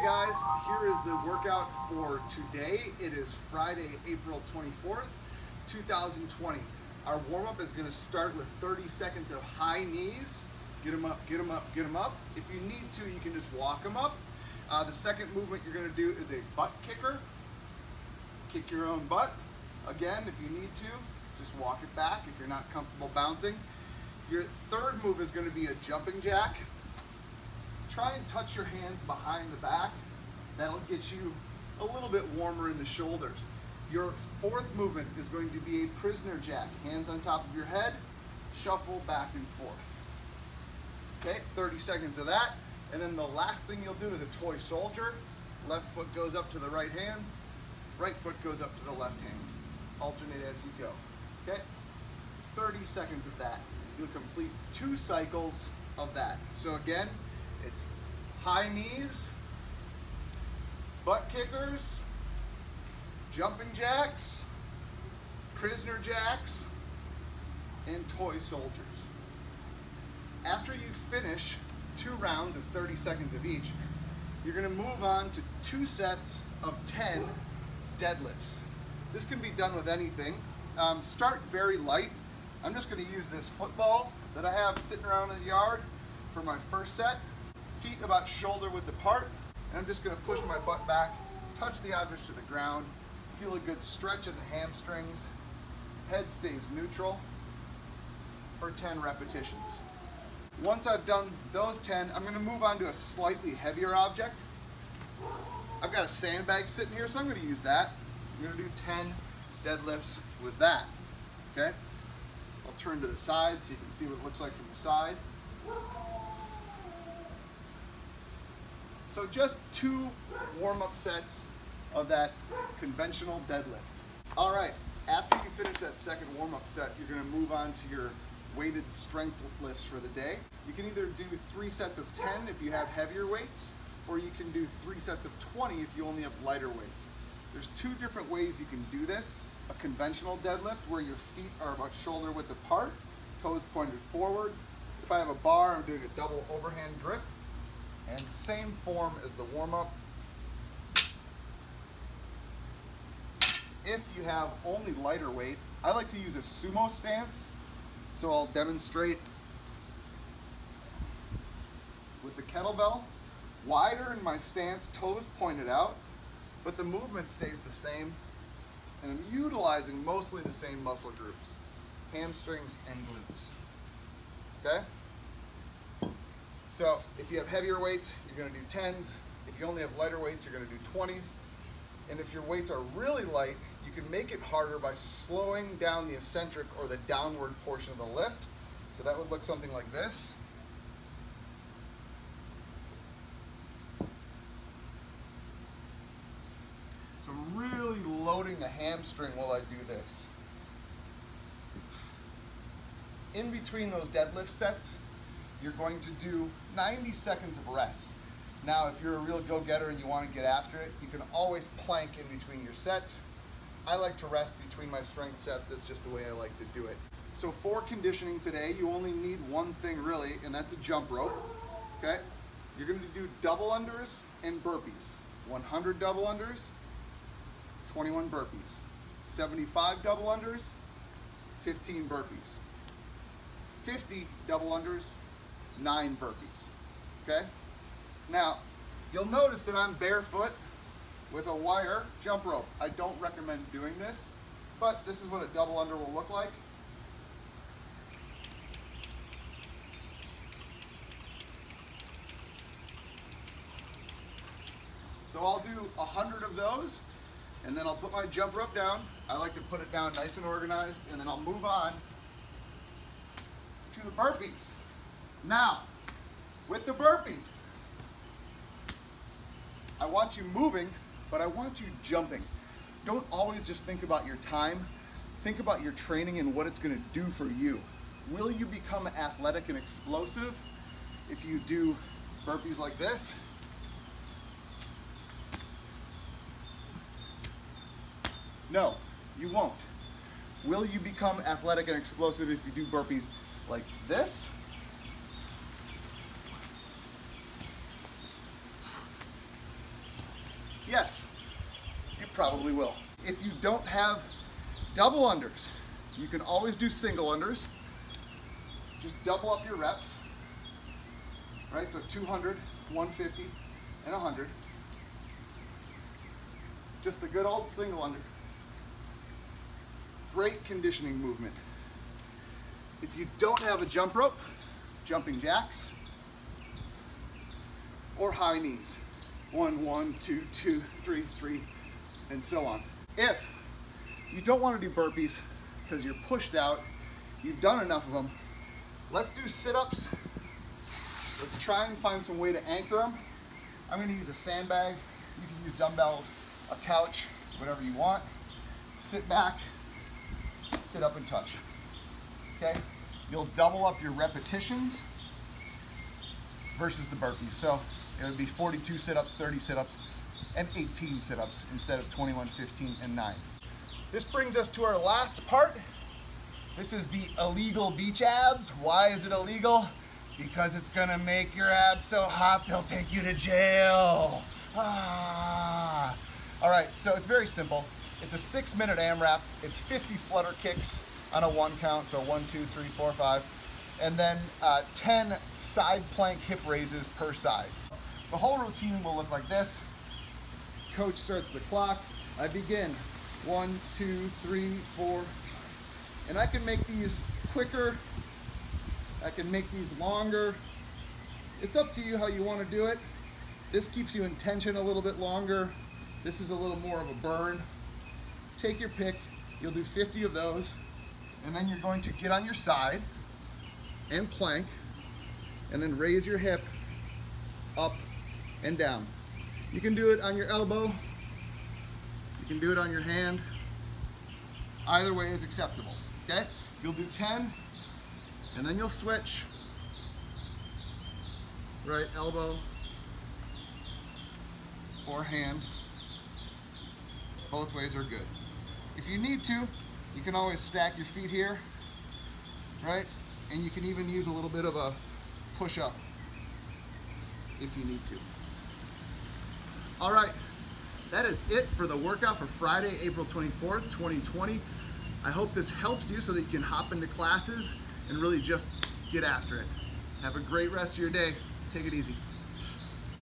guys, here is the workout for today. It is Friday, April 24th, 2020. Our warm-up is going to start with 30 seconds of high knees. Get them up, get them up, get them up. If you need to, you can just walk them up. The second movement you're going to do is a butt kicker. Kick your own butt. Again, if you need to, just walk it back if you're not comfortable bouncing. Your third move is going to be a jumping jack. Try and touch your hands behind the back. That'll get you a little bit warmer in the shoulders. Your fourth movement is going to be a prisoner jack. Hands on top of your head, shuffle back and forth. Okay, 30 seconds of that. And then the last thing you'll do is a toy soldier. Left foot goes up to the right hand, right foot goes up to the left hand. Alternate as you go. Okay, 30 seconds of that. You'll complete 2 cycles of that. So again, it's high knees, butt kickers, jumping jacks, prisoner jacks, and toy soldiers. After you finish 2 rounds of 30 seconds of each, you're going to move on to 2 sets of 10 deadlifts. This can be done with anything. Start very light. I'm just going to use this football that I have sitting around in the yard for my first set. Feet about shoulder width apart, and I'm just going to push my butt back, touch the objects to the ground, feel a good stretch in the hamstrings. Head stays neutral for 10 repetitions. Once I've done those 10, I'm going to move on to a slightly heavier object. I've got a sandbag sitting here, so I'm going to use that. I'm going to do 10 deadlifts with that. Okay? I'll turn to the side so you can see what it looks like from the side. So just 2 warm-up sets of that conventional deadlift. All right, after you finish that second warm-up set, you're going to move on to your weighted strength lifts for the day. You can either do 3 sets of 10 if you have heavier weights, or you can do 3 sets of 20 if you only have lighter weights. There's 2 different ways you can do this. A conventional deadlift where your feet are about shoulder width apart, toes pointed forward. If I have a bar, I'm doing a double overhand grip. And same form as the warm-up. If you have only lighter weight, I like to use a sumo stance. So I'll demonstrate with the kettlebell. Wider in my stance, toes pointed out, but the movement stays the same. And I'm utilizing mostly the same muscle groups, hamstrings and glutes. Okay? So if you have heavier weights, you're going to do 10s. If you only have lighter weights, you're going to do 20s. And if your weights are really light, you can make it harder by slowing down the eccentric or the downward portion of the lift. So that would look something like this. So I'm really loading the hamstring while I do this. In between those deadlift sets, you're going to do 90 seconds of rest. Now, if you're a real go-getter and you want to get after it, you can always plank in between your sets. I like to rest between my strength sets. That's just the way I like to do it. So for conditioning today, you only need one thing really, and that's a jump rope. Okay? You're going to do double unders and burpees. 100 double unders, 21 burpees. 75 double unders, 15 burpees. 50 double unders, 9 burpees. Okay? Now, you'll notice that I'm barefoot with a wire jump rope. I don't recommend doing this, but this is what a double under will look like. So I'll do 100 of those, and then I'll put my jump rope down. I like to put it down nice and organized, and then I'll move on to the burpees. Now, with the burpee, I want you moving, but I want you jumping. Don't always just think about your time. Think about your training and what it's going to do for you. Will you become athletic and explosive if you do burpees like this? No, you won't. Will you become athletic and explosive if you do burpees like this? Yes, you probably will. If you don't have double unders, you can always do single unders. Just double up your reps, right? So 200, 150, and 100. Just a good old single under. Great conditioning movement. If you don't have a jump rope, jumping jacks, or high knees. 1, 1, 2, 2, 3, 3, and so on. If you don't want to do burpees because you're pushed out, you've done enough of them, let's do sit-ups. Let's try and find some way to anchor them. I'm going to use a sandbag. You can use dumbbells, a couch, whatever you want. Sit back, sit up and touch. Okay? You'll double up your repetitions versus the burpees. So it would be 42 sit-ups, 30 sit-ups, and 18 sit-ups instead of 21, 15, and 9. This brings us to our last part. This is the illegal beach abs. Why is it illegal? Because it's gonna make your abs so hot they'll take you to jail. Ah. All right, so it's very simple. It's a 6-minute AMRAP. It's 50 flutter kicks on a 1 count, so 1, 2, 3, 4, 5, and then 10 side plank hip raises per side. The whole routine will look like this. Coach starts the clock. I begin 1, 2, 3, 4, and I can make these quicker. I can make these longer. It's up to you how you want to do it. This keeps you in tension a little bit longer. This is a little more of a burn. Take your pick. You'll do 50 of those. And then you're going to get on your side and plank, and then raise your hip up and down. You can do it on your elbow. You can do it on your hand. Either way is acceptable, okay? You'll do 10, and then you'll switch. Right elbow or hand. Both ways are good. If you need to, you can always stack your feet here, right? And you can even use a little bit of a push-up if you need to. All right, that is it for the workout for Friday, April 24th, 2020. I hope this helps you so that you can hop into classes and really just get after it. Have a great rest of your day. Take it easy.